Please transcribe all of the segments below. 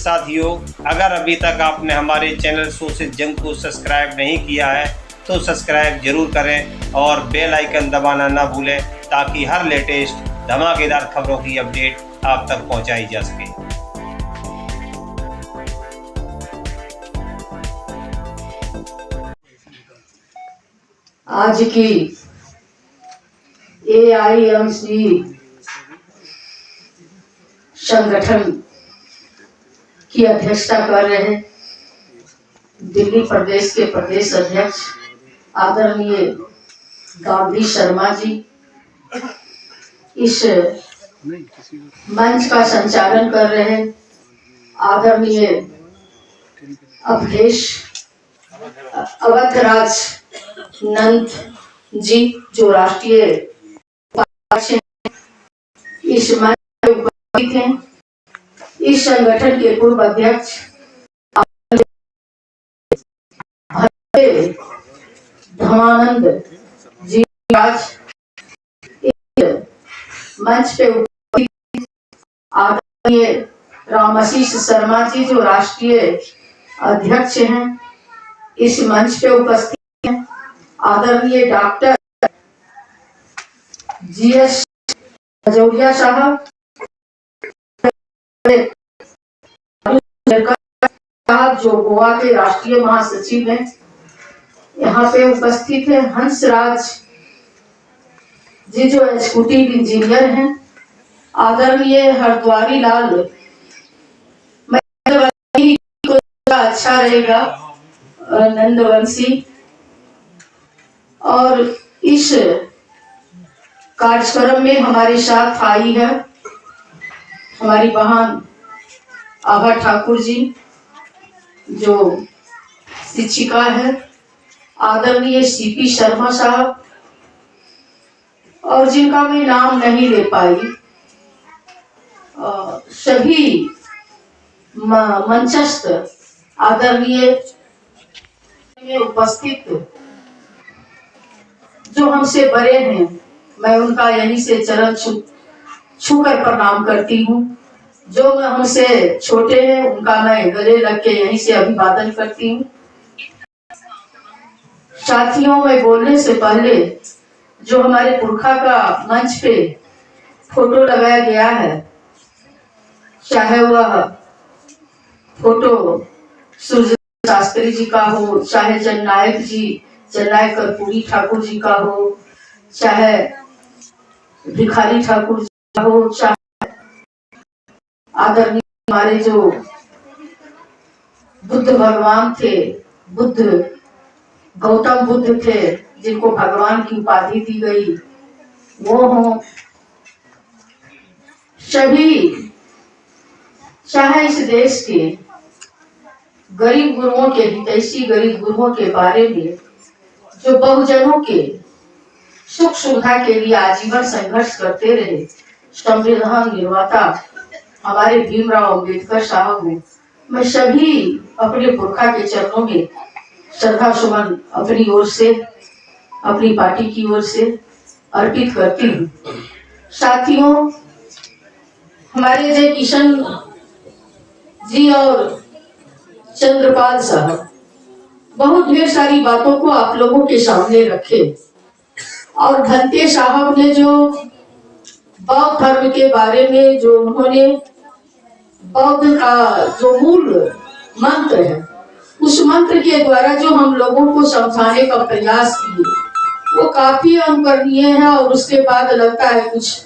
साथियों, अगर अभी तक आपने हमारे चैनल सोशल जंग को सब्सक्राइब नहीं किया है तो सब्सक्राइब जरूर करें और बेल आइकन दबाना ना भूलें ताकि हर लेटेस्ट धमाकेदार खबरों की अपडेट आप तक पहुंचाई जा सके। आज की AIMC संगठन की अध्यक्षता कर रहे हैं दिल्ली प्रदेश के प्रदेश अध्यक्ष आदरणीय गांधी शर्मा जी। इस मंच का संचालन कर रहे हैं आदरणीय अवधराज नंद जी, जो राष्ट्रीय उपाध्यक्ष हैं। इस मंच में उपस्थित हैं इस संगठन के पूर्व अध्यक्ष धमानंद जी राज, मंच पे उपस्थित आदरणीय रामाशीष शर्मा जी, जो राष्ट्रीय अध्यक्ष हैं। इस मंच पे उपस्थित हैं आदरणीय डॉक्टर GS खजूरिया साहब, जो गोवा के राष्ट्रीय महासचिव हैं। यहाँ पे उपस्थित है हंसराज जी, जो एग्जीक्यूटिव इंजीनियर हैं। आदरणीय हरद्वारी लाल, अच्छा रहेगा नंदवंशी। और इस कार्यक्रम में हमारे साथ आई है हमारी बहन आभा ठाकुर जी, जो शिक्षिका है। आदरणीय CP शर्मा साहब, और जिनका मैं नाम नहीं ले पाई, सभी मंचस्थ आदरणीय उपस्थित जो हमसे बड़े हैं, मैं उनका यहीं से चरण छूकर प्रणाम करती हूँ। जो हमसे छोटे हैं उनका मैं गले लग के यहीं से अभिवादन करती हूँ। साथियों, मैं बोलने से पहले जो हमारे पुरखा का मंच पे फोटो लगाया गया है, चाहे वह फोटो सूर्य शास्त्री जी का हो, चाहे जननायक कर्पूरी ठाकुर जी का हो, चाहे भिखारी ठाकुर जी का हो, चाहे आदरणीय हमारे जो बुद्ध भगवान थे, गौतम बुद्ध थे, जिनको भगवान की उपाधि दी गई, वो हो। सभी चाहे इस देश के गरीब गुरुओं के हितैषी गरीब गुरुओं के बारे में, जो बहुजनों के सुख सुविधा के लिए आजीवन संघर्ष करते रहे, संविधान निर्माता हमारे भीमराव अम्बेडकर साहब को मैं सभी अपने पुरखा के चरणों में श्रद्धा सुमन अपनी ओर से, अपनी पार्टी की ओर से अर्पित करती हूँ। साथियों, हमारे जय किशन जी और चंद्रपाल साहब बहुत ढेर सारी बातों को आप लोगों के सामने रखे, और भंते साहब ने जो बौद्ध धर्म के बारे में, जो उन्होंने बौद्ध का जो मूल मंत्र है, उस मंत्र के द्वारा जो हम लोगों को समझाने का प्रयास किए, वो काफी अनुकरणीय है। और उसके बाद लगता है कुछ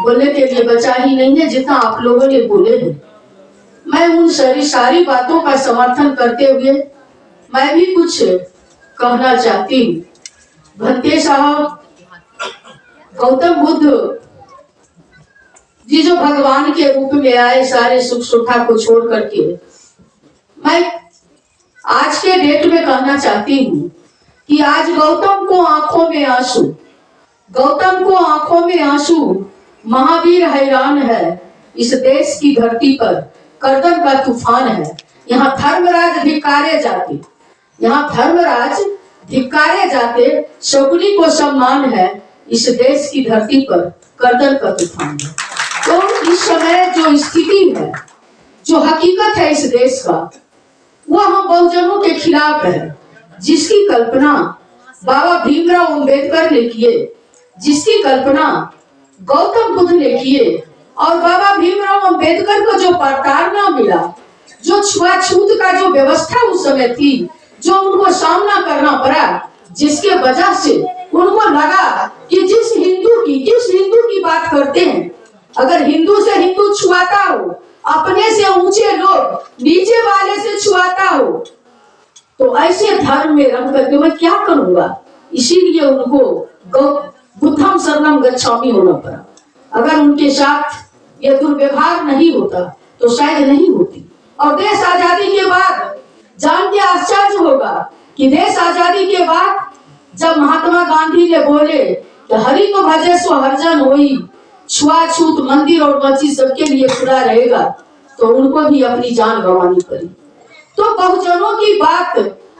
बोलने के लिए बचा ही नहीं है जितना आप लोगों ने बोले हैं। मैं उन सारी बातों का समर्थन करते हुए मैं भी कुछ कहना चाहती हूँ। भंते साहब, गौतम बुद्ध जी जो भगवान के रूप में आए, सारे सुख सुविधा को छोड़ करके, मैं आज के डेट में कहना चाहती हूँ कि आज गौतम को आंखों में आंसू, महावीर हैरान है, इस देश की धरती पर करदम का तूफान है। यहाँ धर्मराज धिक्कारे जाते, शकुनी को सम्मान है, इस देश की धरती पर करदम का तूफान है। तो इस समय जो स्थिति है, जो हकीकत है इस देश का, वह हम बहुजनों के खिलाफ है, जिसकी कल्पना बाबा भीमराव अंबेडकर ने किए, जिसकी कल्पना गौतम बुद्ध ने किए। और बाबा भीमराव अंबेडकर को जो प्रताड़ना मिला, जो छुआछूत का जो व्यवस्था उस समय थी, जो उनको सामना करना पड़ा, जिसके वजह से उनको लगा कि जिस हिंदू की बात करते हैं, अगर हिंदू से हिंदू छुआता हो, अपने से ऊंचे लोग नीचे वाले से छुआता हो, तो ऐसे धर्म में रह करके मैं क्या करूंगा। इसीलिए उनको बुद्धम शरणम गच्छामि होना पड़ा। अगर उनके साथ ये दुर्व्यवहार नहीं होता तो शायद नहीं होती। और देश आजादी के बाद जान के आश्चर्य होगा कि देश आजादी के बाद जब महात्मा गांधी ने बोले कि हरि को भजे सो हरिजन होई, छुआछूत मंदिर और मस्जिद सबके लिए खुला रहेगा, तो उनको भी अपनी जान गंवानी पड़ी। तो बहुजनों की बात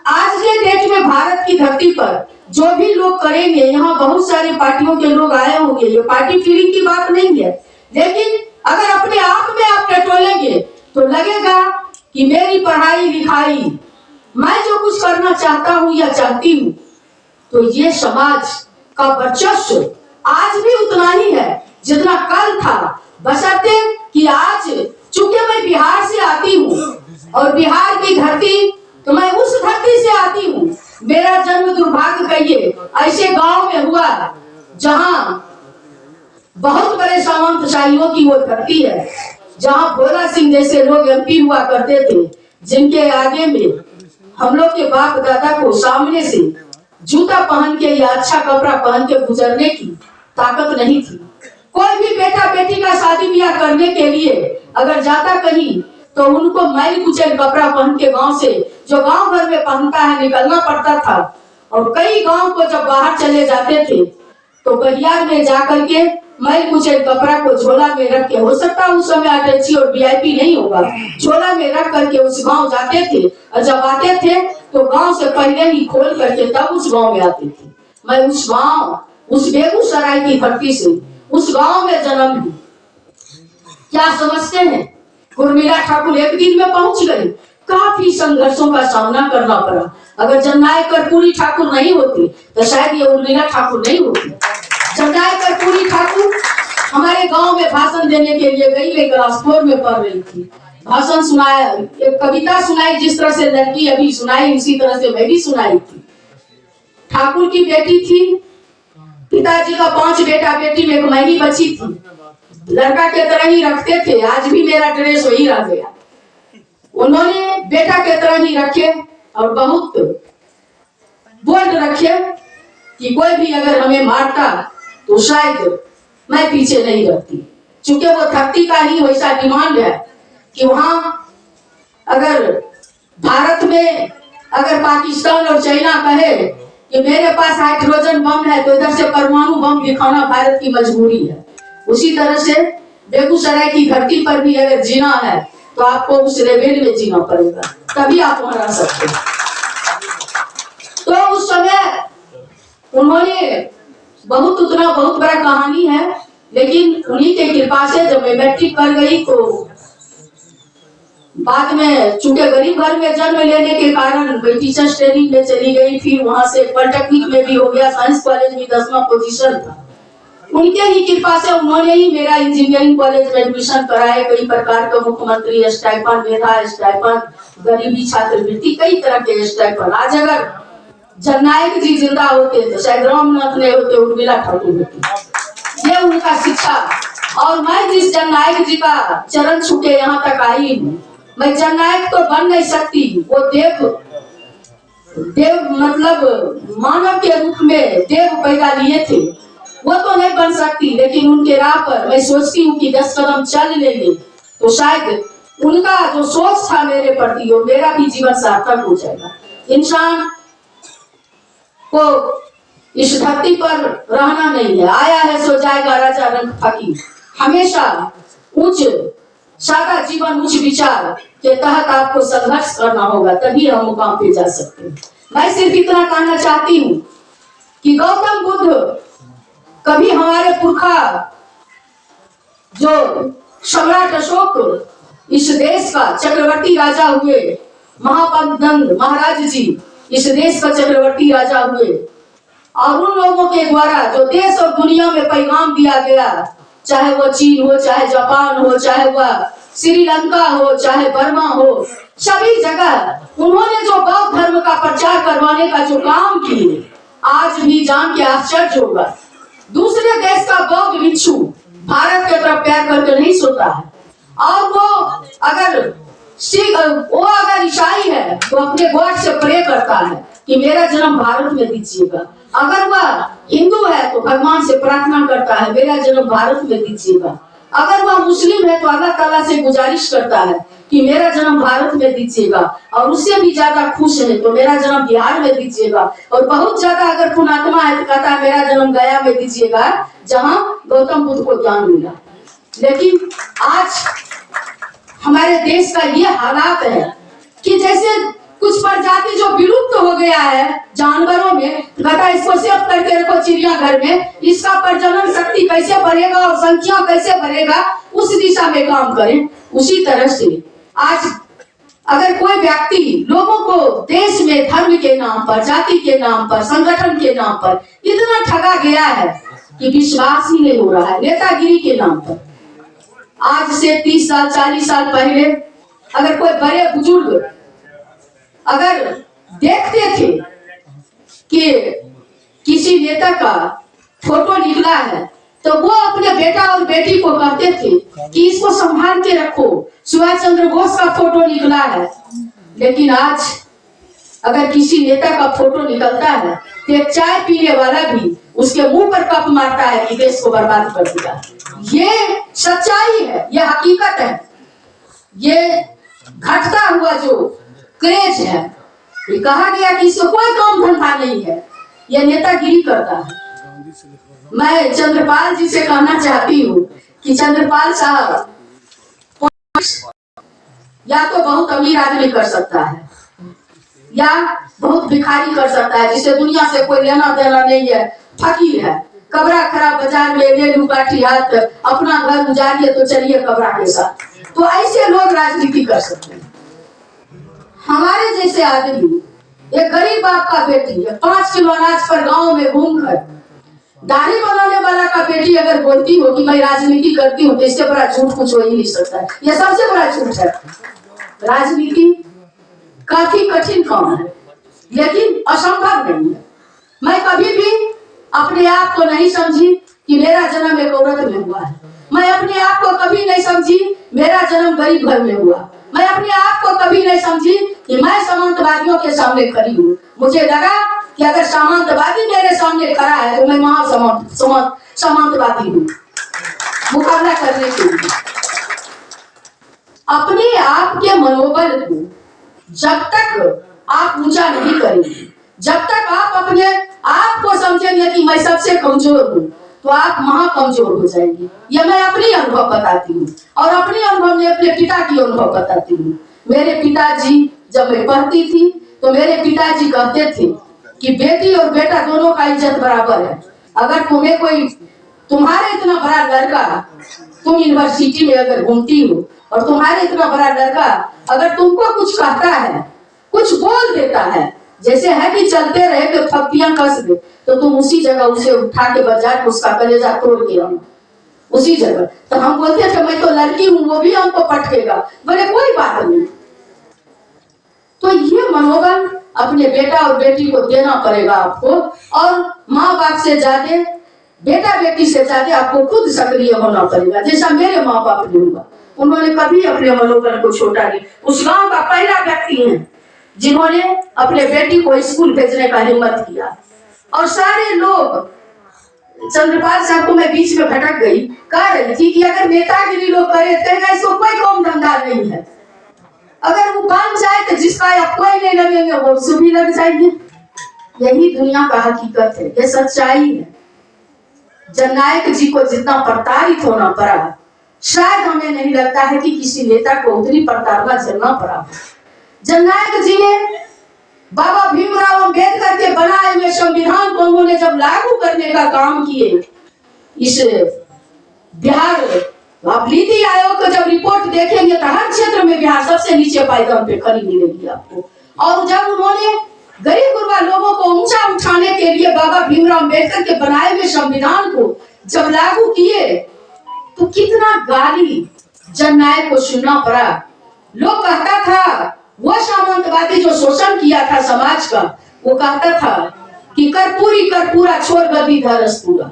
आज के डेट में भारत की धरती पर जो भी लोग करेंगे, यहाँ बहुत सारे पार्टियों के लोग आए होंगे, ये पार्टी फीलिंग की बात नहीं है, लेकिन अगर अपने आप में आप टटोलेंगे तो लगेगा कि मेरी पढ़ाई लिखाई, मैं जो कुछ करना चाहता हूँ या चाहती हूँ, तो ये समाज का वर्चस्व आज भी उतना ही है जितना कल था। बशर्ते कि आज चूंकि मैं बिहार से आती हूँ और बिहार की धरती, तो मैं उस धरती से आती हूँ। मेरा जन्म दुर्भाग्य कहिए ऐसे गांव में हुआ जहां बहुत बड़े सामंतशाहियों की वो धरती है, जहां भोला सिंह जैसे लोग एमपी हुआ करते थे, जिनके आगे में हम लोग के बाप दादा को सामने से जूता पहन के या अच्छा कपड़ा पहन के गुजरने की ताकत नहीं थी। कोई भी बेटा बेटी का शादी ब्याह करने के लिए अगर जाता कहीं, तो उनको मैल कुचैल कपड़ा पहन के गांव से, जो गांव भर में पहनता है, निकलना पड़ता था। और कई गांव को जब बाहर चले जाते थे तो बहियार में जाकर के मैल कुचैल कपड़ा को झोला में रख के, हो सकता है उस समय अटैची और वीआईपी नहीं होगा, झोला में रख करके उस गांव जाते थे। और जब आते थे तो गांव से पहले ही खोल करके तब उस गांव में आते थे। मैं उस गांव, उस बेगूसराय की धरती से, उस गांव में जन्म ली। क्या समझते हैं, उर्मिला ठाकुर एक दिन में पहुंच गई। काफी संघर्षों का सामना करना पड़ा। अगर जननायक कर्पूरी ठाकुर नहीं होती तो शायद ये उर्मिला ठाकुर नहीं होती। जननायक कर्पूरी ठाकुर हमारे गांव में भाषण देने के लिए गई, वे क्लास 4 में पढ़ रही थी। भाषण सुनाया, एक कविता सुनाई, जिस तरह से लड़की अभी सुनाई उसी तरह से मैं भी सुनाई थी। ठाकुर की बेटी थी, पिताजी का 5 बेटा बेटी में एक मैं ही बची थी। लड़का के तरह ही रखते थे, आज भी मेरा ड्रेस वही रह गया। उन्होंने बेटा के तरह ही रखे और बहुत बोल्ड रखे कि कोई भी अगर हमें मारता तो शायद मैं पीछे नहीं रहती। चूंकि वो धरती का ही वैसा डिमांड है कि वहां अगर भारत में अगर पाकिस्तान और चाइना कहे कि मेरे पास हाइड्रोजन बम है, तो इधर से परमाणु बम दिखाना भारत की मजबूरी है। उसी तरह से बेगूसराय की धरती पर भी अगर जीना है तो आपको उस लेवल में जीना पड़ेगा, तभी आप वहां रह सकते हैं। तो उस समय उन्होंने बहुत बड़ा कहानी है, लेकिन उन्हीं के कृपा से जब मैं मैट्रिक कर गई तो बाद में चूंकि गरीब घर में जन्म लेने के कारण मैं टीचर्स ट्रेनिंग में चली गई। फिर वहां से पॉलिटेक्निक में भी हो गया, साइंस कॉलेज में 10वां पोजीशन था। उनके ही कृपा से उन्होंने ही मेरा इंजीनियरिंग कॉलेज में एडमिशन कराया। कई प्रकार का मुख्यमंत्री स्टाइपेंड, मेधा स्टाइपेंड, गरीबी छात्रवृत्ति, कई तरह के स्टाइपेंड। आज अगर जननायक जी जिंदा होते तो शायद रामनाथ नहीं होते, उर्मिला ठाकुर होती। ये उनका शिक्षा। और मैं जिस जननायक जी का चरण छू के यहाँ तक आई हूँ, मैं जननायक तो बन नहीं सकती। वो देव मतलब मानव के रूप में देव पैदा लिए थे, वो तो नहीं बन सकती। लेकिन उनके राह पर मैं सोचती हूँ कि 10 कदम चल लेंगे तो शायद उनका जो सोच था मेरे प्रति, वो मेरा भी जीवन सार्थक हो जाएगा। इंसान को इस धरती पर रहना नहीं है, आया है सो जाएगा राजा रंग फकीर। हमेशा उच्च सादा जीवन, उच्च विचार के तहत आपको संघर्ष करना होगा, तभी हम मुकाम पे जा सकते हैं। मैं सिर्फ इतना कहना चाहती हूँ कि गौतम बुद्ध कभी हमारे पुरखा जो सम्राट अशोक इस देश का चक्रवर्ती राजा हुए, महापद्नंद महाराज जी इस देश का चक्रवर्ती राजा हुए, और उन लोगों के द्वारा जो देश और दुनिया में पैगाम दिया गया, चाहे वो चीन हो, चाहे जापान हो, चाहे वह श्रीलंका हो, चाहे बर्मा हो, सभी जगह उन्होंने जो बौद्ध धर्म का प्रचार करवाने का जो काम किए, आज भी जान के आश्चर्य होगा। दूसरे देश का बौद्ध भिक्षु भारत के तरफ पैर करके नहीं सोता है, और वो अगर ईसाई है तो अपने गॉड से प्रे करता है कि मेरा जन्म भारत में दीजिएगा। अगर वह हिंदू है तो भगवान से प्रार्थना करता है मेरा जन्म भारत में दीजिएगा। अगर वह मुस्लिम है तो अल्लाह ताला से गुजारिश करता है कि मेरा जन्म भारत में दीजिएगा, और उससे भी ज्यादा खुश है तो मेरा जन्म बिहार में दीजिएगा, और बहुत ज्यादा अगर पुणात्मा है तो कहता है मेरा जन्म गया में दीजिएगा, जहां गौतम बुद्ध को ज्ञान मिला। लेकिन आज हमारे देश का ये हालात है कि जैसे कुछ प्रजाति जो विलुप्त हो गया है जानवरों में, कहता इसको सेव करके रखो चिड़ियाघर में, इसका प्रजनन शक्ति कैसे बढ़ेगा और संख्या कैसे बढ़ेगा, उस दिशा में काम करें। उसी तरह से आज अगर कोई व्यक्ति लोगों को देश में धर्म के नाम पर, जाति के नाम पर, संगठन के नाम पर इतना ठगा गया है कि विश्वास ही नहीं हो रहा है, नेतागिरी के नाम पर। आज से 30 साल 40 साल पहले अगर कोई बड़े बुजुर्ग अगर देखते थे कि किसी नेता का फोटो निकला है तो वो अपने बेटा और बेटी को कहते थे कि इसको संभाल के रखो, सुभाष चंद्र बोस का फोटो निकला है। लेकिन आज अगर किसी नेता का फोटो निकलता है तो एक चाय पीने वाला भी उसके मुंह पर कप मारता है कि देश को बर्बाद कर दिया। ये सच्चाई है, ये हकीकत है, ये घटता हुआ जो क्रेज है। ये कहा गया कि इसको कोई काम धंधा नहीं है, ये नेतागिरी करता है। मैं चंद्रपाल जी से कहना चाहती हूँ कि चंद्रपाल साहब या तो बहुत अमीर आदमी कर सकता है या बहुत भिखारी कर सकता है, जिसे दुनिया से कोई लेना देना नहीं है, फकीर है, कबरा खरा बाजार में ले लू काठी हाथ, अपना घर गुजारिए तो चलिए कबरा के साथ। तो ऐसे लोग राजनीति कर सकते हैं। हमारे जैसे आदमी, एक गरीब बाप का बेटी 5 किलो अनाज पर गांव में घूमकर दाढ़ी बनाने वाला का बेटी अगर बोलती हो कि मैं राजनीति करती हूँ तो इससे बड़ा झूठ कुछ हो ही नहीं सकता है। यह सबसे बड़ा झूठ है। राजनीति काफी कठिन काम है लेकिन असंभव नहीं है। मैं कभी भी अपने आप को नहीं समझी कि मेरा जन्म एक औरत में हुआ है। मैं अपने आप को कभी नहीं समझी मेरा जन्म गरीब घर में हुआ। मैं अपने आप को कभी नहीं समझी कि मैं सामंतवादियों के सामने खड़ी हूँ। मुझे लगा कि अगर सामंतवादी मेरे सामने खड़ा है तो मैं सामंतवादी हूँ मुकाबला करने के लिए। अपने आप के मनोबल को जब तक आप ऊंचा नहीं करेंगे, जब तक आप अपने आप को समझेंगे कि मैं सबसे कमजोर हूँ, तो आप महाकमजोर हो जाएंगे। यह मैं अपनी अनुभव बताती हूँ और अपने अनुभव में अपने पिता की अनुभव बताती हूँ। मेरे पिताजी जब मैं पढ़ती थी तो मेरे पिताजी कहते थे कि बेटी और बेटा दोनों का इज्जत बराबर है। अगर तुम्हें कोई तुम्हारे इतना बड़ा लड़का, तुम यूनिवर्सिटी में अगर घूमती हो और तुम्हारे इतना बड़ा लड़का अगर तुमको कुछ कहता है, कुछ बोल देता है, जैसे है कि चलते रहे तो थप्पियां कस दे, तो तुम उसी जगह उसे उठा के बाजार उसका कलेजा तोड़ के आना उसी जगह। तो हम बोलते थे मैं तो लड़की हूँ, वो भी हमको पटकेगा। बोले कोई बात नहीं। तो ये मनोबल अपने बेटा और बेटी को देना पड़ेगा आपको, और माँ बाप से ज्यादा, बेटा बेटी से ज्यादा आपको खुद सक्रिय होना पड़ेगा। जैसा मेरे माँ बाप ने हुआ, उन्होंने कभी अपने मनोबल को छोटा नहीं। उस गांव का पहला व्यक्ति है जिन्होंने अपने बेटी को स्कूल भेजने का हिम्मत किया। और सारे लोग, चंद्रपाल साहब को मैं बीच में भटक गई, कह रही थी कि अगर नेतागिरी लोग करे तो इसको कोई काम धंधा नहीं है। अगर वो बन जाए तो जिसका आप कोई नहीं लगेंगे वो उससे भी लग जाएंगे। यही दुनिया का हकीकत है, ये सच्चाई है। जननायक जी को जितना प्रताड़ित होना पड़ा, शायद हमें नहीं लगता है कि किसी नेता को उतनी प्रताड़ना झेलना पड़ा। जननायक जी ने बाबा भीमराव अम्बेडकर के बनाए हुए संविधान को उन्होंने जब लागू करने का काम किए, इस बिहार आप नीति आयोग का जब रिपोर्ट देखेंगे तो हर क्षेत्र में बिहार सबसे नीचे पायदान पे खड़ी मिलेगी आपको। और जब उन्होंने गरीब गुरबा लोगों को ऊंचा उठाने के लिए बाबा भीमराव अम्बेडकर के बनाए हुए संविधान को जब लागू किए तो कितना गाली जननायक को सुनना पड़ा। लोग कहता था वो सामंतवादी जो शोषण किया था समाज का, वो कहता था कि कर्पूरी कर्पूरा छोड़ गद्दी धरस पूरा।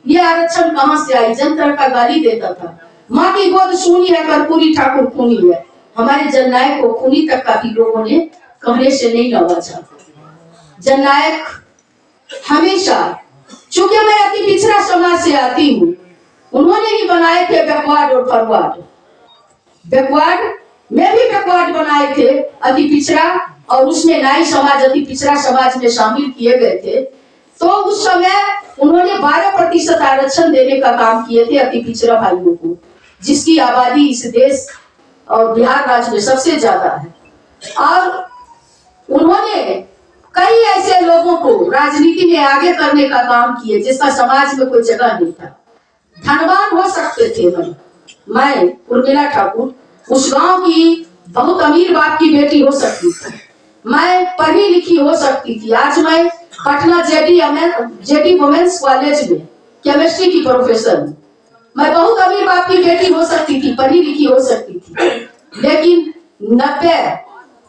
ये आरक्षण कहां से आई? जनता का गाली देता था, माँ की गोद सुनी है कर्पूरी ठाकुर खूनी है। हमारे जननायक को खूनी तक का भी लोगों ने कहने से नहीं नवाजा। जननायक हमेशा, चूंकि मैं अति पिछड़ा समाज से आती हूँ, उन्होंने ही बनाए थे बैकवर्ड और फॉरवर्ड। बैकवर्ड में भी बैकवर्ड बनाए थे अति पिछड़ा, और उसमें नाई समाज अति पिछड़ा समाज में शामिल किए गए थे। तो उस समय उन्होंने 12% आरक्षण देने का काम किए थे अति पिछड़ा भाइयों को, जिसकी आबादी इस देश और बिहार राज्य में सबसे ज्यादा है। और उन्होंने कई ऐसे लोगों को राजनीति में आगे करने का काम किए जिसका समाज में कोई जगह नहीं था। धनवान हो सकते थे मैं उर्मिला ठाकुर, उस गांव की बहुत अमीर बाप की बेटी हो सकती थी, मैं पढ़ी लिखी हो सकती थी। आज मैं पटना जेडी वुमेन्स कॉलेज में केमिस्ट्री की प्रोफेसर हूँ। मैं बहुत अमीर बाप की बेटी हो सकती थी, पढ़ी लिखी हो सकती थी, लेकिन 90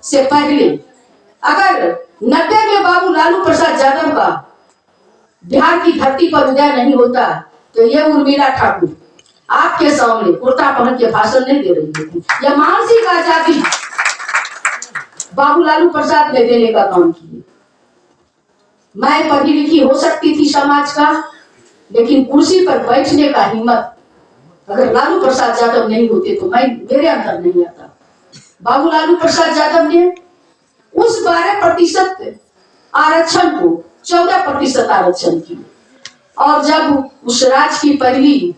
से पहले अगर 90 में बाबू लालू प्रसाद यादव का बिहार की धरती पर उदय नहीं होता तो ये उर्मिला ठाकुर आपके सामने कुर्ता पहन के भाषण नहीं दे रही थी। यह मानसिक आजादी बाबू लालू प्रसाद ने देने का काम किया। मैं पढ़ी लिखी हो सकती थी समाज का, लेकिन कुर्सी पर बैठने का हिम्मत अगर लालू प्रसाद यादव नहीं होते तो मेरे अंदर नहीं आता। बाबू लालू प्रसाद यादव ने उस 12% आरक्षण को 14% आरक्षण किया। और जब उस राज्य की पहली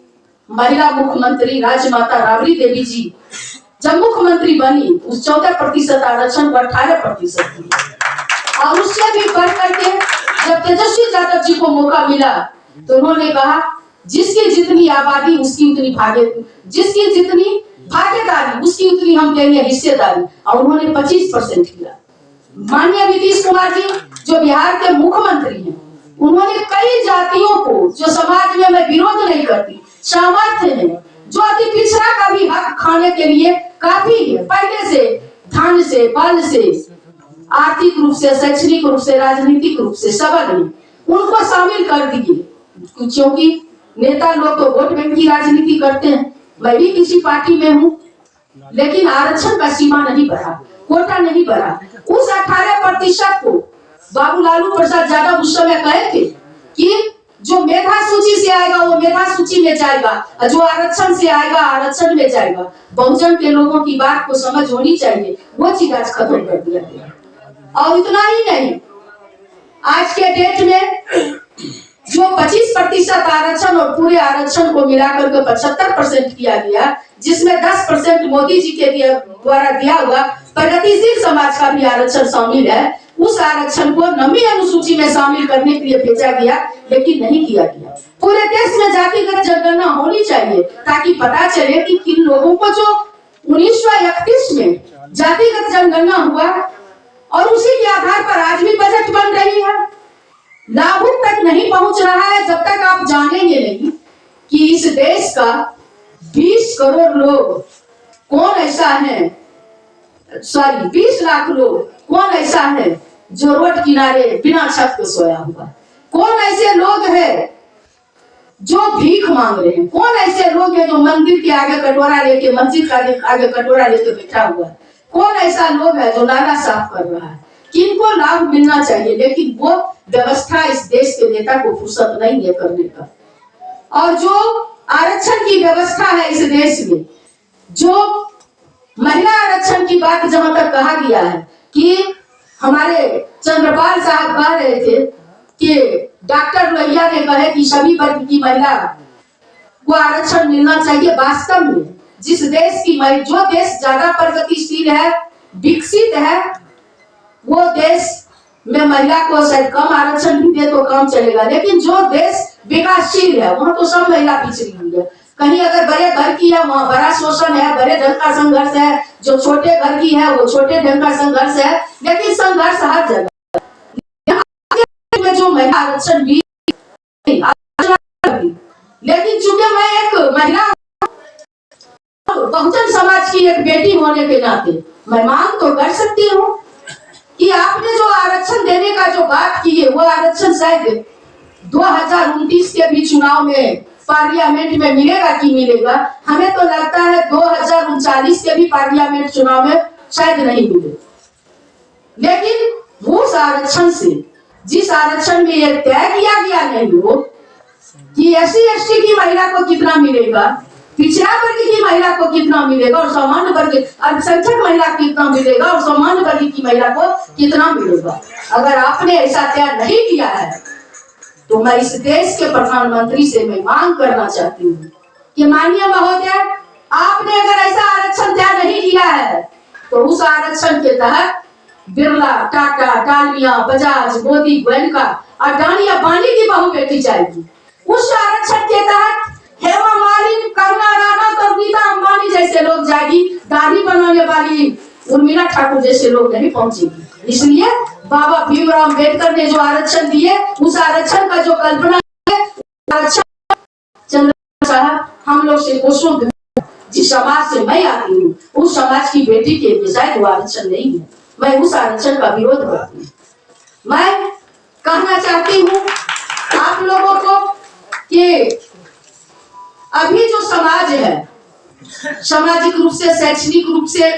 महिला मुख्यमंत्री राजमाता राबड़ी देवी जी जब मुख्यमंत्री बनी, उस 14% आरक्षण को 18% किया। और उससे भी बढ़ करके जब तेजस्वी यादव जी को मौका मिला तो उन्होंने कहा जिसकी जितनी आबादी उसकी उतनी जिसकी जितनी भागीदारी उसकी उतनी हम देंगे हिस्सेदारी, और उन्होंने 25% किया। माननीय नीतीश कुमार जी जो बिहार के मुख्यमंत्री हैं, उन्होंने कई जातियों को, जो समाज में मैं विरोध नहीं करती, सामर्थ्य है, जो अति पिछड़ा का भी हक खाने के लिए काफी है, पहले से धन से बल से आर्थिक रूप से शैक्षणिक रूप से राजनीतिक रूप से सबल है, उनको शामिल कर दिए। क्योंकि नेता लोग तो वोट बैंक की राजनीति करते हैं, मैं भी किसी पार्टी में हूँ, लेकिन आरक्षण का सीमा नहीं बढ़ा, कोटा नहीं बढ़ा। उस 18% को बाबू लालू प्रसाद यादव उस समय कहे थे कि जो मेधा सूची से आएगा वो मेधा सूची में जाएगा, जो आरक्षण से आएगा आरक्षण में जाएगा। बहुजन के लोगों की बात को समझ होनी चाहिए, वो चीज आज खत्म कर दिया गया। और इतना ही नहीं, आज के डेट में जो 25% आरक्षण और पूरे आरक्षण को मिलाकर के 75% किया गया, जिसमें 10% मोदी जी के द्वारा दिया हुआ प्रगतिशील समाज का भी आरक्षण शामिल है, उस आरक्षण को 9वीं अनुसूची में शामिल करने के लिए भेजा गया, लेकिन नहीं किया गया। पूरे देश में जातिगत जनगणना होनी चाहिए ताकि पता चले कि किन लोगों को, जो 1931 में जातिगत जनगणना हुआ और उसी के आधार पर आज भी बजट बन रही है, लाभुक तक नहीं पहुंच रहा है जब तक आप जानेंगे नहीं कि इस देश का 20 करोड़ लोग कौन ऐसा है, 20 लाख लोग कौन ऐसा है जो रोड किनारे बिना छत के सोया हुआ, कौन ऐसे लोग हैं जो भीख मांग रहे हैं, कौन ऐसे लोग हैं जो मंदिर के आगे कटोरा लेके, मस्जिद के आगे कटोरा लेके बैठा हुआ है, कौन ऐसा लोग है जो नाला साफ कर रहा है। किनको लाभ मिलना चाहिए, लेकिन वो व्यवस्था इस देश के नेता को फुर्सत नहीं है करने का। और जो आरक्षण की व्यवस्था है इस देश में, जो महिला आरक्षण की बात जहां तक कहा गया है कि हमारे चंद्रपाल साहब कह रहे थे कि डॉक्टर लोहिया ने कहे कि सभी वर्ग की महिला को आरक्षण मिलना चाहिए। वास्तव में जिस देश की जो देश ज्यादा प्रगतिशील है, विकसित है, वो देश में महिला को शायद कम आरक्षण भी दे तो काम चलेगा, लेकिन जो देश विकासशील है वहां तो सब महिला पिछड़ी हुई है। कहीं अगर बड़े घर की है वहां बड़ा शोषण है, बड़े ढंग का संघर्ष है, जो छोटे घर की है वो छोटे ढंग का संघर्ष है, लेकिन संघर्ष हर जगह में जो महिला आरक्षण भी, लेकिन चूंकि मैं एक महिला बहुजन समाज की एक बेटी होने के नाते मैं मांग तो कर सकती हूँ कि आपने जो आरक्षण देने का जो बात की है वो आरक्षण शायद 2029 के भी चुनाव में पार्लियामेंट में मिलेगा कि मिलेगा। हमें तो लगता है 2039 के भी पार्लियामेंट चुनाव में शायद नहीं मिले। लेकिन उस आरक्षण से, जिस आरक्षण में यह तय किया गया नहीं हो कि SC ST की महिला को कितना मिलेगा, पिछड़ा वर्ग की महिला को कितना मिलेगा और सामान्य वर्ग अल्पसंख्यक महिला को कितना मिलेगा और सामान्य वर्ग की महिला को कितना मिलेगा, अगर आपने ऐसा तय नहीं किया है तो मैं इस देश के प्रधानमंत्री से मैं मांग करना चाहती हूँ कि माननीय महोदय, आपने अगर ऐसा आरक्षण तय नहीं किया है तो उस आरक्षण के तहत बिरला, टाटा, डालमिया, बजाज, मोदी, गोयनका, अडानी, अंबानी की बहू बेटी जाएगी। उस आरक्षण के तहत हेमा मालिनी, कंगना रनौत और नीता अंबानी जैसे लोग जाएगी, दाढ़ी बनाने वाली उर्मिला ठाकुर जैसे लोग नहीं पहुंचेगी। इसलिए बाबा भीमराव अम्बेडकर ने जो आरक्षण दिए, उस आरक्षण का जो कल्पना है, आरक्षण चंद्र साहब हम लोग से कोसों दूर, जिस समाज से मैं आती हूँ उस समाज की बेटी के लिए शायद वो आरक्षण नहीं है। मैं उस आरक्षण का विरोध करती हूँ। मैं कहना चाहती हूँ आप लोगों को कि अभी जो समाज है, सामाजिक रूप से, शैक्षणिक रूप से,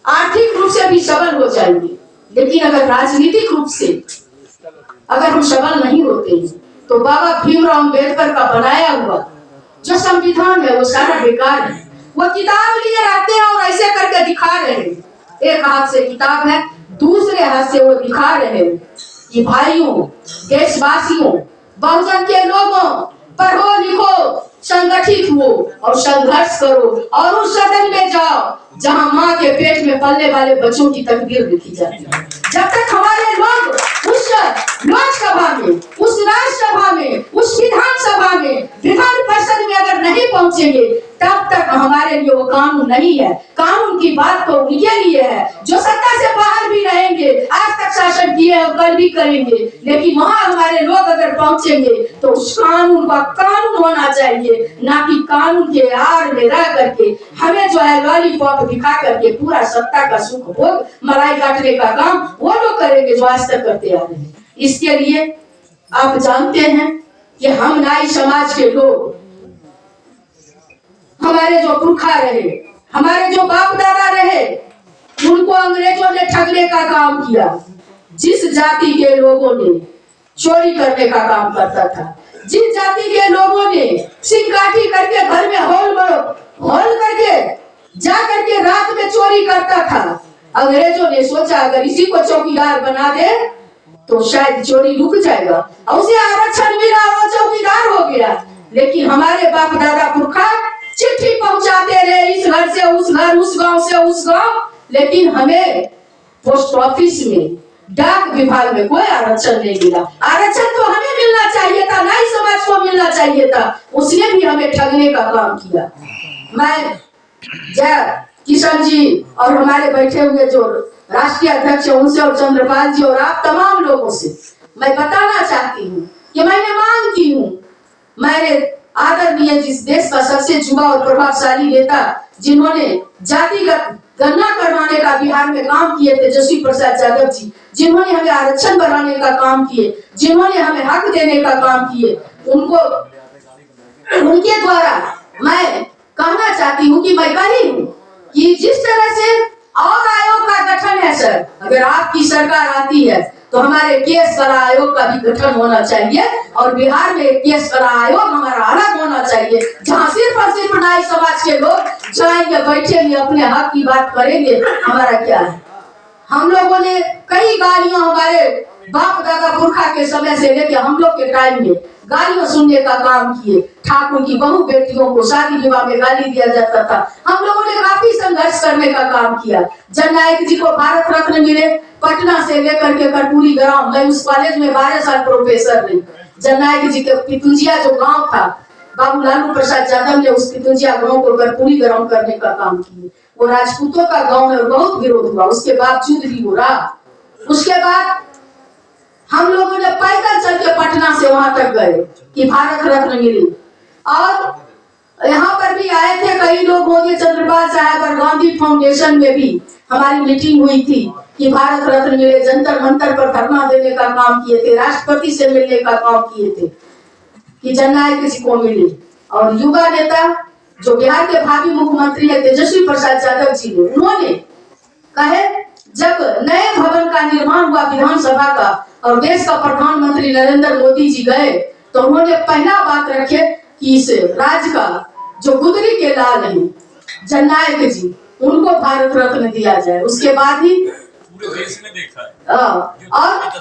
आर्थिक रूप से भी सबल हो जाएंगे, लेकिन अगर राजनीतिक रूप से अगर हम सबल नहीं होते हैं तो बाबा भीमराव अम्बेडकर का बनाया हुआ जो संविधान है वो सारा बेकार है। वो किताब लिए रहते हैं और ऐसे करके दिखा रहे हैं, एक हाथ से किताब है, दूसरे हाथ से वो दिखा रहे हैं कि भाइयों, देशवासियों, बहुजन के लोगों, पढ़ो लिखो, संगठित हो और संघर्ष करो और उस सदन में जाओ जहां माँ के पेट में पलने वाले बच्चों की तकदीर लिखी जाती है। जब तक हमारे लोग उस लोकसभा में, उस राज्यसभा में, उस विधानसभा में, विधान परिषद में अगर नहीं पहुंचेंगे तब तक हमारे लिए वो कानून नहीं है। कानून की बात तो उनके लिए है जो सत्ता से बाहर भी रहेंगे, आज तक शासन किए और कल भी करेंगे, लेकिन वहां हमारे लोग अगर पहुंचेंगे तो उस कानून का कानून होना चाहिए, ना कि कानून के आड़ में रह करके हमें जो है लॉलीपॉप दिखा करके पूरा सत्ता का सुख भोग मलाई काटने का काम वो लोग करेंगे जो आज तक करते आ रहे हैं। इसके लिए आप जानते हैं कि हम नाई समाज के लोग, हमारे जो पुरखा रहे, हमारे जो बाप दादा रहे, उनको अंग्रेजों ने ठगने का काम किया। जिस जाति के लोगों ने चोरी करने का काम करता था, जिस जाति के लोगों ने सिंगाठी करके घर में होल करके जा करके रात में चोरी करता था, अंग्रेजों ने सोचा अगर इसी को चौकीदार बना दे तो शायद चोरी रुक जाएगा और उसे आरक्षण मिला, वो चौकीदार हो गया। लेकिन हमारे बाप दादा पुरखा चिट्ठी पहुंचाते रहे, इस घर से उस घर, उस गांव से उस गांव, लेकिन हमें पोस्ट ऑफिस में, डाक विभाग में कोई आरक्षण नहीं मिला। आरक्षण तो हमें मिलना चाहिए था, नाई समाज को मिलना चाहिए था, उसने भी हमें ठगने का काम किया। मैं जय किशन जी और हमारे बैठे हुए जो राष्ट्रीय अध्यक्ष उनसे और चंद्रपाल जी और आप तमाम लोगों से मैं बताना चाहती हूँ कि मैंने मांग की हूँ, मैंने आदरणीय जिस देश का सबसे युवा और प्रभावशाली नेता जिन्होंने जातिगत गणना करवाने का बिहार में काम किए, तेजस्वी प्रसाद यादव जी, जिन्होंने हमें आरक्षण बढ़ाने का काम किए, जिन्होंने हमें हक देने का काम किए, उनको, उनके द्वारा मैं कहना चाहती हूँ कि मैं कही हूँ कि जिस तरह से और आयोग का गठन है सर, अगर आपकी सरकार आती है तो हमारे केस कला आयोग का भी गठन होना चाहिए और बिहार में केस कला आयोग हमारा अलग होना चाहिए, जहाँ सिर्फ और सिर्फ नाई समाज के लोग जाएंगे, बैठेंगे, अपने हक की बात करेंगे। हमारा क्या है, हम लोगों ने कई गालियां हमारे बाप दादा पुरखा के समय से लेके हम लोग के टाइम में गालियां सुनने का काम किए। ठाकुर की बहु बेटियों को शादी विवाह में गाली दिया जाता था, हम लोगों ने काफी संघर्ष करने का काम किया। जननायक जी को भारत रत्न मिले, पटना से लेकर के कर्पूरी ग्राम, मैं उस कॉलेज में 12 साल प्रोफेसर रही। जननायक जी के पितुंजिया जो गांव था, बाबू लालू प्रसाद यादव ने उस पितुंजिया गांव को कर्पूरी ग्राउंड करने का काम किया। वो राजपूतों का गांव है और बहुत विरोध हुआ, उसके बावजूद भी हो रहा। उसके बाद हम लोगों ने पैदल चल के पटना से वहां तक गए कि भारत रत्न मिली। और यहाँ पर भी आए थे कई लोग, होंगे चंद्रपाल साहब और गांधी फाउंडेशन में भी हमारी मीटिंग हुई थी कि भारत रत्न मिले। जंतर मंतर पर धरना देने का काम किए थे, राष्ट्रपति से मिलने का काम किए थे कि जननायक किसी को मिले। और युवा नेता जो बिहार के भावी मुख्यमंत्री है तेजस्वी प्रसाद यादव जी ने, उन्होंने कहे जब नए भवन का निर्माण हुआ विधानसभा का और देश का प्रधानमंत्री नरेंद्र मोदी जी गए तो उन्होंने पहला बात रखे कि इस राज्य का जो गुदरी के लाल हैं जननायक जी, उनको भारत रत्न दिया जाए। उसके बाद ही पूरे देश ने देखा और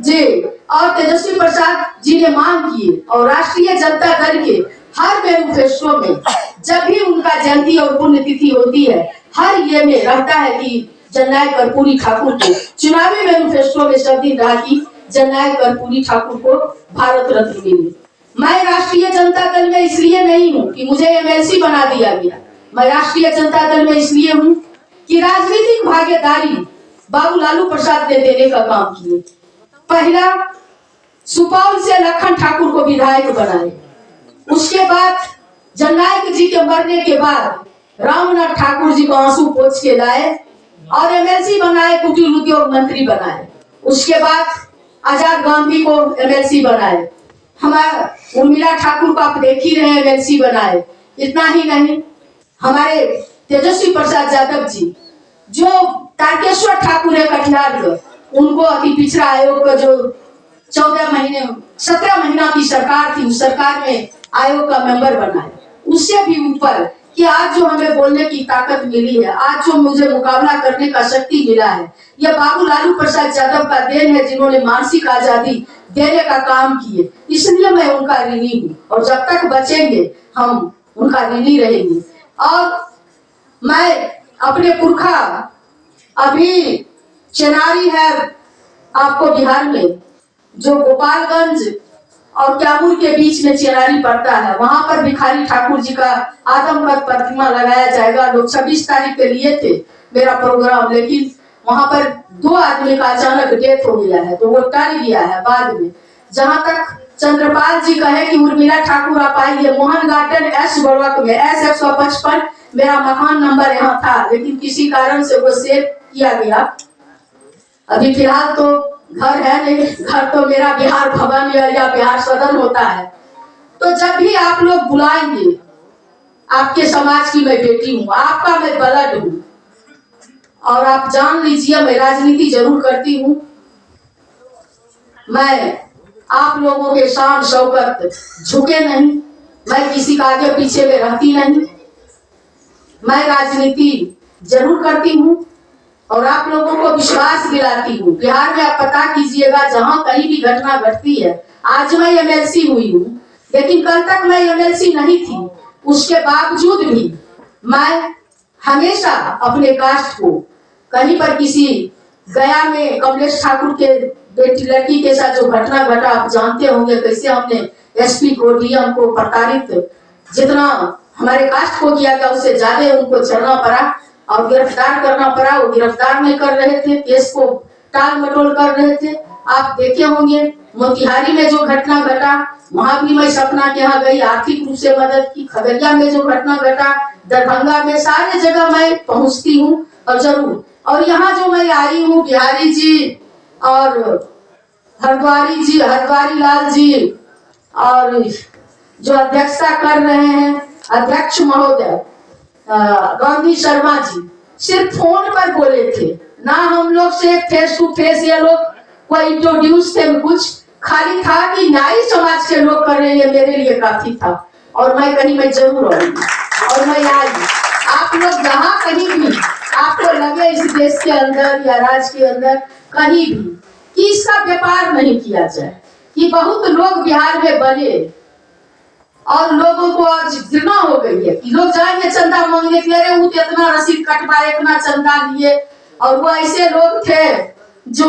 जी और तेजस्वी प्रसाद जी ने मांग की और राष्ट्रीय जनता दल के हर मैनिफेस्टो में जब भी उनका जयंती और पुण्यतिथि होती है, हर ये में रहता है कि जननायक कर्पूरी ठाकुर को चुनावी मैनिफेस्टो में शब्द रहा कि जननायक कर्पूरी ठाकुर को भारत रत्न मिले। मैं राष्ट्रीय जनता दल में इसलिए नहीं हूँ कि मुझे एमएलसी बना दिया गया, मैं राष्ट्रीय जनता दल में इसलिए हूँ कि राजनीतिक भागीदारी बाबू लालू प्रसाद ने देने का काम किए। पहला सुपौल से लखन ठाकुर को विधायक बनाए, उसके बाद जननायक जी के मरने के बाद रामनाथ ठाकुर जी को आंसू पोंछ के लाए और एमएलसी बनाए, कुटीर उद्योग मंत्री बनाए। उसके बाद आजाद गांधी को एमएलसी बनाए, हमारे उर्मिला ठाकुर को आप देख ही रहे एमएलसी बनाए। इतना ही नहीं, हमारे तेजस्वी प्रसाद यादव जी जो तारकेश्वर ठाकुर है कटिहार के, उनको अति पिछड़ा आयोग का जो 17 महीना की सरकार थी, उस सरकार में आयोग का मेंबर बनाए। उससे भी ऊपर कि आज जो हमें बोलने की ताकत मिली है, आज जो मुझे मुकाबला करने का शक्ति मिला है, यह बाबू लालू प्रसाद यादव का देन है जिन्होंने मानसिक आजादी देने का काम किए। इसलिए मैं उनका ऋणी हूँ और जब तक बचेंगे हम उनका ऋणी रहेंगे। और मैं अपने पुरखा, अभी चेनारी है आपको बिहार में, जो गोपालगंज और क्यामूर के बीच में चेनारी पड़ता है, वहां पर भिखारी ठाकुर जी का आदमकद प्रतिमा लगाया जाएगा। लोग 26 तारीख के लिए थे मेरा प्रोग्राम, लेकिन वहां पर 2 आदमी का अचानक डेथ हो गया है तो वो टल गया है बाद में। जहां तक चंद्रपाल जी कहे कि उर्मिला ठाकुर आप आइए, मोहन गार्डन एस बड़वक में S155 मेरा मकान नंबर यहाँ था, लेकिन किसी कारण से वो सेव किया गया। अभी फिलहाल तो घर है नहीं, घर तो मेरा बिहार भवन में या बिहार सदन होता है। तो जब भी आप लोग बुलाएंगे, आपके समाज की मैं बेटी हूँ, आपका मैं ब्लड हूँ और आप जान लीजिए मैं राजनीति जरूर करती हूँ। मैं आप लोगों के शान शौकत झुके नहीं, मैं किसी का आगे पीछे में रहती नहीं, मैं राजनीति जरूर करती हूँ और आप लोगों को विश्वास दिलाती हूँ। बिहार में आप पता कीजिएगा जहां कहीं भी घटना घटती है, आज मैं एमएलसी हुई हूँ लेकिन कल तक मैं एमएलसी नहीं थी, उसके बावजूद भी मैं हमेशा अपने कास्ट को कहीं पर किसी गया में कमलेश ठाकुर के बेटी लड़की के साथ जो घटना घटा, आप जानते होंगे कैसे हमने एसपी को, डीएम को प्रताड़ित, जितना हमारे कास्ट को किया गया उससे ज्यादा उनको चलना पड़ा और गिरफ्तार करना पड़ा। वो गिरफ्तार नहीं कर रहे थे, केस को टाल मटोल कर रहे थे। आप देखे होंगे मोतिहारी में जो घटना घटा, वहां भी मैं सपना के यहाँ गई, आर्थिक रूप से मदद की। खगड़िया में जो घटना घटा, दरभंगा में, सारे जगह मैं पहुंचती हूँ और जरूर। और यहाँ जो मैं आई हूँ, बिहारी जी और हरद्वारी लाल जी और जो अध्यक्षता कर रहे हैं अध्यक्ष महोदय गांधी शर्मा जी, सिर्फ फोन पर बोले थे ना, हम लोग से फेस टू फेस ये लोग कोई इंट्रोड्यूस थे, कुछ खाली था कि नाई समाज के लोग कर रहे हैं, मेरे लिए काफी था। और मैं कहीं मैं जरूर आऊंगी और मैं आई। आप लोग जहाँ कहीं भी आपको लगे इस देश के अंदर या राज्य के अंदर कहीं भी कि इसका व्यापार नहीं किया जाए, कि बहुत लोग बिहार में बने और लोगों को आज घृणा हो गई है कि लोग जाएंगे चंदा मांगने के लिए, वो इतना रसीद कटवाए, इतना चंदा लिए। और वो ऐसे लोग थे जो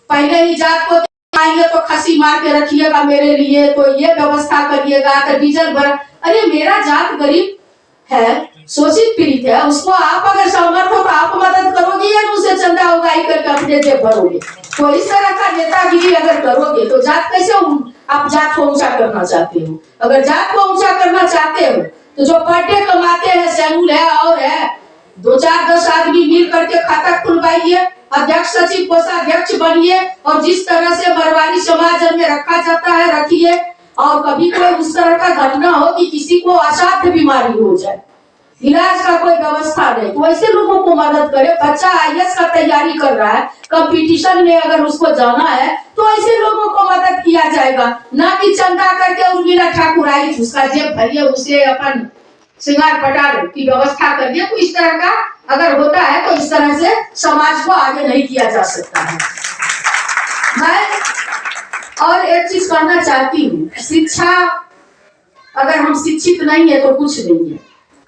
पहले ही जात को आएंगे तो खसी मार के रखिएगा मेरे लिए, तो ये व्यवस्था करिएगा, तो डीजल भर। अरे मेरा जात गरीब है, शोषित पीड़ित है, उसको आप अगर समर्थ हो तो आप मदद करोगे या उसे चंदा उगाई करके अपने जेब भरोगे? तो इस तरह का नेतागिरी अगर करोगे तो जात कैसे आप जात को ऊंचा करना चाहते हो? अगर जात को ऊंचा करना चाहते हो तो जो पर डे कमाते हैं, सैलून है और है, 2-4-10 आदमी मिल करके खाता खुलवाइए, अध्यक्ष सचिव कोषाध्यक्ष बनिए, और जिस तरह से मरवाड़ी समाज में रखा जाता है रखिए। और कभी कोई उस तरह का घटना हो कि किसी को असाध्य बीमारी हो जाए, इलाज का कोई व्यवस्था नहीं, तो ऐसे लोगों को मदद करे। बच्चा आईएएस का तैयारी कर रहा है, कंपटीशन में अगर उसको जाना है तो ऐसे लोगों को मदद किया जाएगा, ना कि चंदा करके उर्मिला ठाकुर आई उसका जेब भरिए, उसे अपन सिंगार पटार की व्यवस्था कर दिया। तो इस तरह का अगर होता है तो इस तरह से समाज को आगे नहीं किया जा सकता है। मैं और एक चीज कहना चाहती हूँ, शिक्षा, अगर हम शिक्षित नहीं है तो कुछ नहीं है।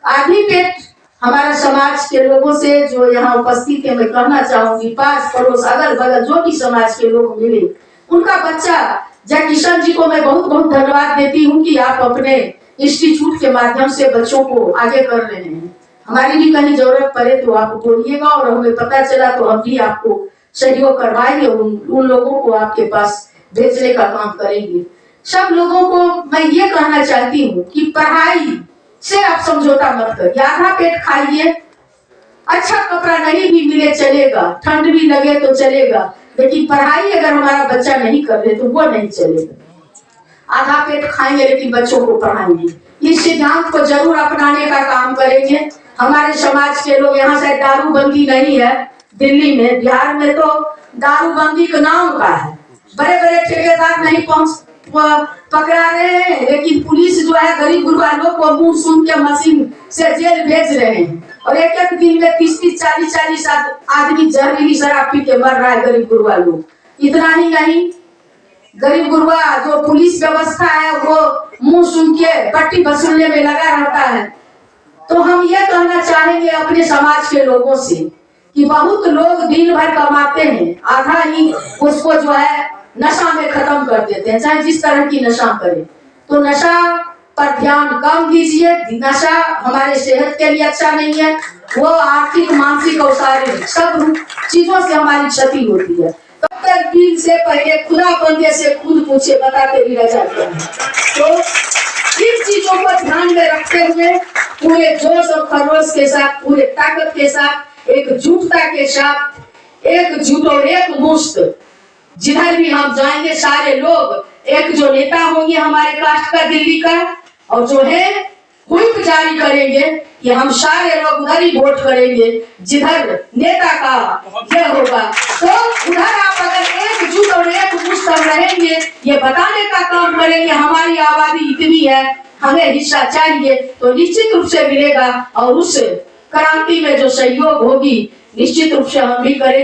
आधी पेट हमारा समाज के लोगों से जो यहाँ उपस्थित है, मैं कहना चाहूंगी, पास पड़ोस अगल बगल जो भी समाज के लोग मिले, उनका बच्चा जय किशन जी को मैं बहुत बहुत धन्यवाद देती हूँ कि आप अपने इंस्टीट्यूट के माध्यम से बच्चों को आगे कर रहे हैं। हमारी भी कहीं जरूरत पड़े तो आप बोलिएगा, और हमें पता चला तो हम भी आपको सहयोग करवाएंगे, उन लोगों को आपके पास भेजने का काम करेंगे। सब लोगों को मैं ये कहना चाहती हूँ कि पढ़ाई से आप समझौता मत करिए, आधा पेट खाइए, अच्छा कपड़ा नहीं भी मिले चलेगा, ठंड भी लगे तो चलेगा, लेकिन पढ़ाई अगर हमारा बच्चा नहीं कर रहे तो वो नहीं चलेगा। आधा पेट खाएंगे लेकिन बच्चों को पढ़ाएंगे, इस सिद्धांत को जरूर अपनाने का काम करेंगे। हमारे समाज के लोग, यहाँ से दारूबंदी नहीं है दिल्ली में, बिहार में तो दारूबंदी के नाम का है, बड़े बड़े ठेकेदार नहीं पकड़ा रहे हैं, लेकिन पुलिस जो है गरीब गुरबा लोग को मुंह सुन के मशीन से जेल भेज रहे हैं, और एक एक दिन में 30-30, 40-40 आदमी जहरीली शराब पी के मर रहा है गरीब गुरबा लोग। इतना ही नहीं, गरीब गुरबा जो पुलिस व्यवस्था है वो मुंह सुन के पट्टी वसूलने में लगा रहता है। तो हम ये कहना चाहेंगे अपने समाज के लोगों से कि बहुत लोग दिन भर कमाते हैं, आधा ही उसको जो है नशा में खत्म कर देते हैं, चाहे जिस तरह की नशा करें। तो नशा पर ध्यान कम दीजिए, नशा हमारे सेहत के लिए अच्छा नहीं है, वो आर्थिक, मानसिक और शारीरिक सब चीजों से हमारी क्षति होती है। तब तक दिन से पहले खुदा बंदे से खुद पूछे, बताते भी रह जाते हैं। तो इन चीजों को ध्यान में रखते हुए पूरे जोश और खरोश के साथ, पूरे ताकत के साथ, एकजुटता के साथ, एकजुट और एक मुश्त, जिधर भी हम जाएंगे सारे लोग, एक जो नेता होंगे हमारे कास्ट का दिल्ली का, और जो है व्हिप जारी करेंगे कि हम सारे लोग उधर ही वोट करेंगे जिधर नेता का ये होगा। तो उधर आप अगर एकजुट और एक मुश्त रहेंगे, ये बताने का काम करेंगे हमारी आबादी इतनी है, हमें हिस्सा चाहिए, तो निश्चित रूप से मिलेगा, और उस क्रांति में जो सहयोग होगी निश्चित रूप से हम भी करेंगे।